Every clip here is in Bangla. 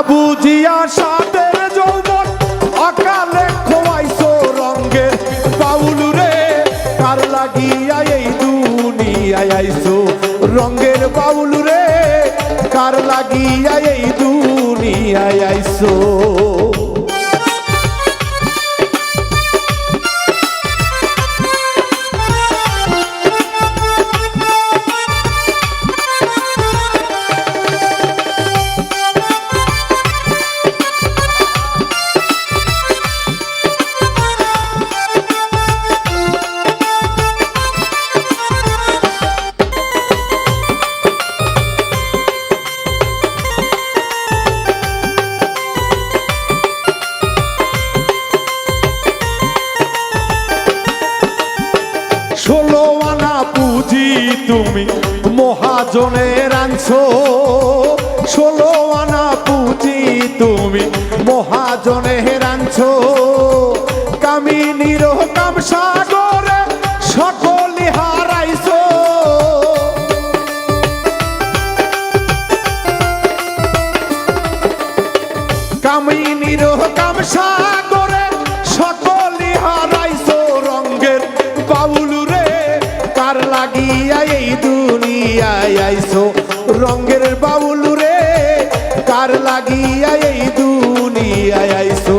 বুঝিয়া সাদের যৌবন অকালে খোয়াইছো রঙ্গের বাউল রে, কার লাগিয়া এই দুনিয়ায় আইছো রঙ্গের বাউল রে, কার লাগিয়া এই দুনিয়ায় আইছো। তুমি মহাজনের আনছো, 16 আনা পুঁজি তুমি মহাজনের আনছো, কামিনীর কাম সাগরে সকলি হারাইছো। কামিনীর কাম সাগরে সকলি হারাইছো রঙ্গের বাউল রে, কার লাগিয়া এই দুনিয়ায় আইছো রঙ্গের বাউল রে, কার লাগিয়া এই দুনিয়ায় আইছো।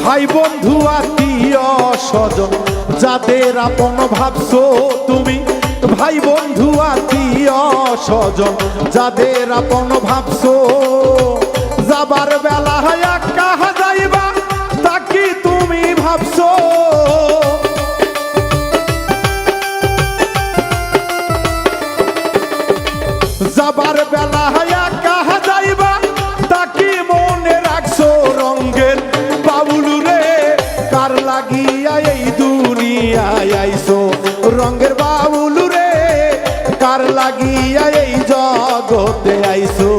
ভাই বন্ধু আত্মীয় স্বজন যাদের আপন ভাবছো তুমি, ভাই বন্ধু আত্মীয় স্বজন যাদের আপন ভাবছো, যাবার বেলা কাহা যাইবা তাকি তুমি ভাবছো। যাবার বেলা কাহা যাইবা তাকি মনে রাখছো রঙ্গের বাউল রে, কার লাগিয়া এই দুনিয়ায় আইছো রঙ্গের বাউল রে, কার লাগিয়া এই জগতে আইছো।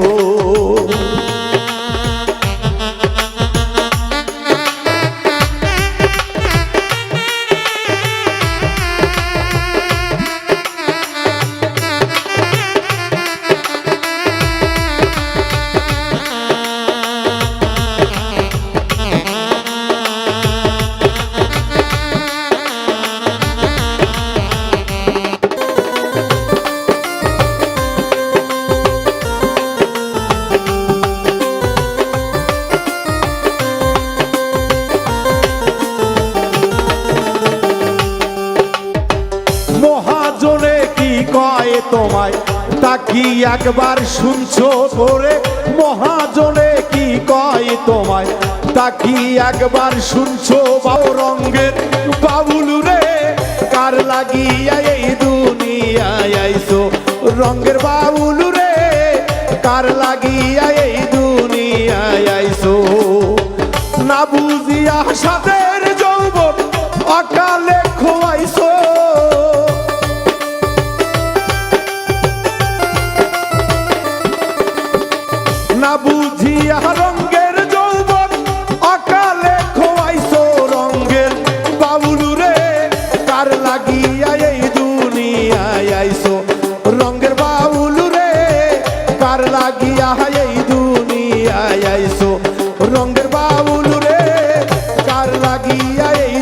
মহাজনে কি কয় তোমায় তাকি একবার শুনছো করে, মহাজনে কি কয় তোমায় তাকি একবার শুনছো রঙ্গের বাউল রে, কার লাগিয়া এই দুনিয়ায় আইছো রঙ্গের বাউল রে, কার লাগিয়া এই দুনিয়ায় আইছো। না বুঝিয়া সাদের যৌবন অকালে খোয়াইছো, না বুঝিয়া রঙ্গের যৌবন অকালে খোয়াইছো রঙ্গের বাউল রে, কার লাগিয়া এই দুনিয়ায় আইছো রঙ্গের বাউল রে, কার লাগিয়া এই দুনিয়ায় আইছো রঙ্গের বাউল রে, কার লাগিয়া এই